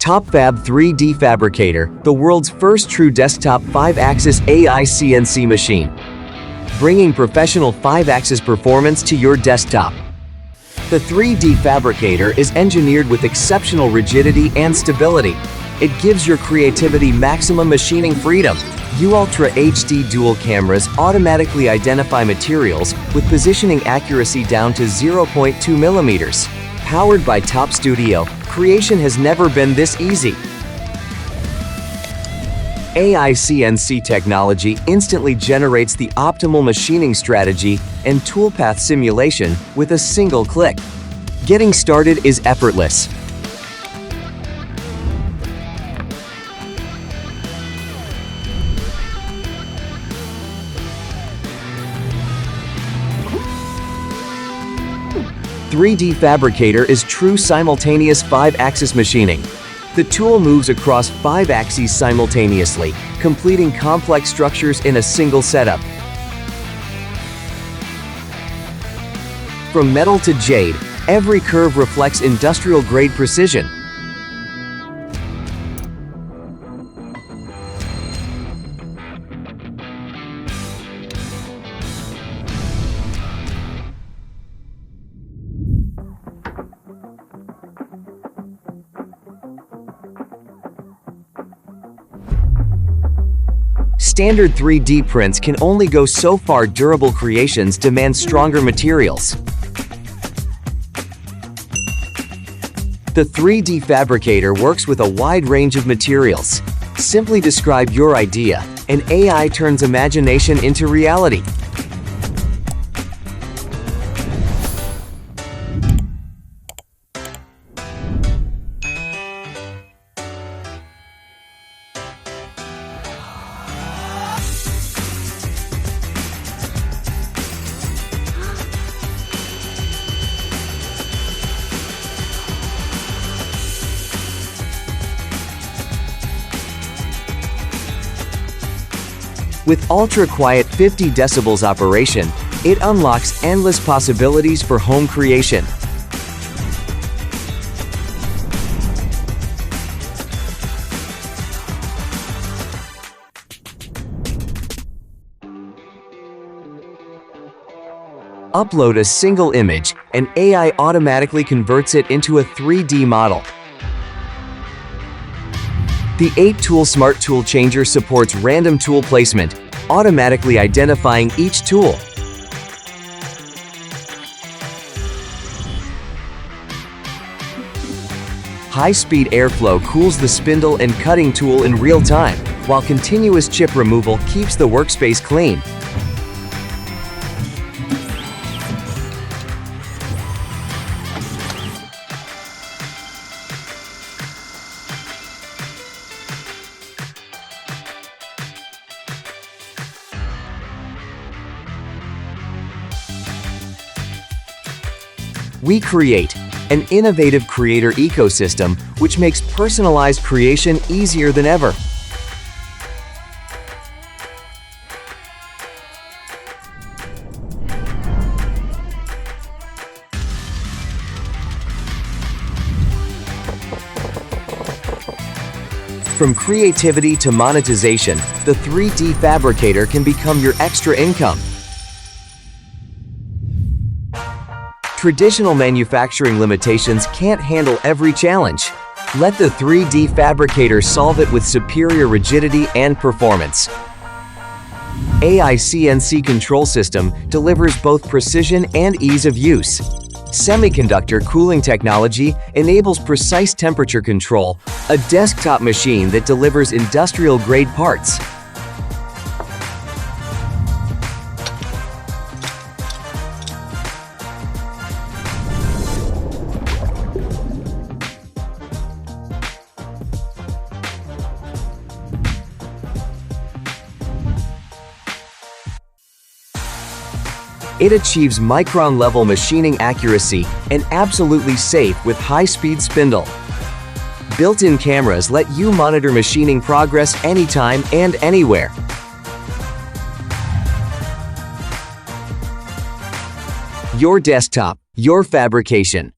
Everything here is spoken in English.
Topfab 3D Fabricator, the world's first true desktop 5-axis AI CNC machine, bringing professional 5-axis performance to your desktop. The 3D Fabricator is engineered with exceptional rigidity and stability. It gives your creativity maximum machining freedom. Ultra HD dual cameras automatically identify materials with positioning accuracy down to 0.2 millimeters. Powered by Top Studio, creation has never been this easy. AI CNC technology instantly generates the optimal machining strategy and toolpath simulation with a single click. Getting started is effortless. The 3D Fabricator is true simultaneous 5-axis machining. The tool moves across 5 axes simultaneously, completing complex structures in a single setup. From metal to jade, every curve reflects industrial-grade precision. Standard 3D prints can only go so far. Durable creations demand stronger materials. The 3D Fabricator works with a wide range of materials. Simply describe your idea, and AI turns imagination into reality. With ultra-quiet 50 decibels operation, it unlocks endless possibilities for home creation. Upload a single image, and AI automatically converts it into a 3D model. The 8-tool Smart Tool Changer supports random tool placement, automatically identifying each tool. High-speed airflow cools the spindle and cutting tool in real time, while continuous chip removal keeps the workspace clean. We create an innovative creator ecosystem which makes personalized creation easier than ever. From creativity to monetization, the 3D Fabricator can become your extra income. Traditional manufacturing limitations can't handle every challenge. Let the 3D Fabricator solve it with superior rigidity and performance. AI CNC control system delivers both precision and ease of use. Semiconductor cooling technology enables precise temperature control, a desktop machine that delivers industrial-grade parts. It achieves micron-level machining accuracy and absolutely safe with high-speed spindle. Built-in cameras let you monitor machining progress anytime and anywhere. Your desktop, your fabrication.